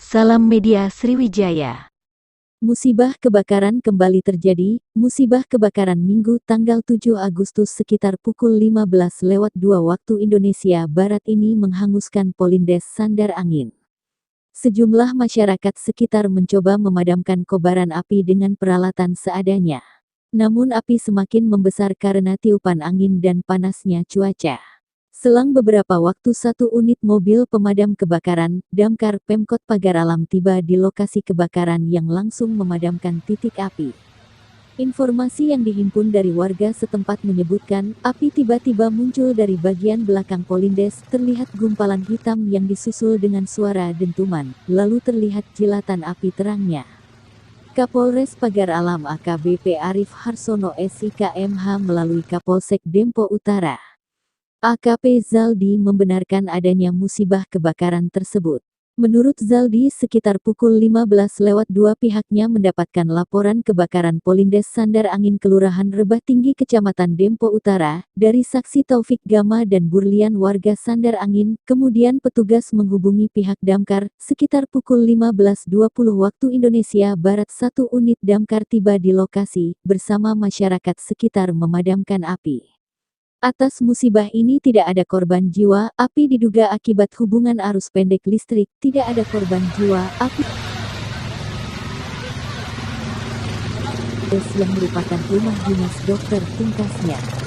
Salam Media Sriwijaya. Musibah kebakaran kembali terjadi. Musibah kebakaran Minggu tanggal 7 Agustus sekitar pukul 15.02 waktu Indonesia Barat ini menghanguskan Polindes Sandar Angin. Sejumlah masyarakat sekitar mencoba memadamkan kobaran api dengan peralatan seadanya. Namun api semakin membesar karena tiupan angin dan panasnya cuaca. Selang beberapa waktu satu unit mobil pemadam kebakaran, damkar Pemkot Pagar Alam tiba di lokasi kebakaran yang langsung memadamkan titik api. Informasi yang dihimpun dari warga setempat menyebutkan, api tiba-tiba muncul dari bagian belakang Polindes, terlihat gumpalan hitam yang disusul dengan suara dentuman, lalu terlihat jilatan api terangnya. Kapolres Pagar Alam AKBP Arif Harsono SIKMH melalui Kapolsek Dempo Utara AKP Zaldi membenarkan adanya musibah kebakaran tersebut. Menurut Zaldi sekitar pukul 15.02 pihaknya mendapatkan laporan kebakaran Polindes Sandar Angin Kelurahan Rebah Tinggi Kecamatan Dempo Utara, dari saksi Taufik Gama dan Burlian warga Sandar Angin, kemudian petugas menghubungi pihak damkar, sekitar pukul 15.20 waktu Indonesia Barat satu unit damkar tiba di lokasi, bersama masyarakat sekitar memadamkan api. Atas musibah ini tidak ada korban jiwa, api diduga akibat hubungan arus pendek listrik, tidak ada korban jiwa, api yang merupakan rumah dinas dokter ringkasnya.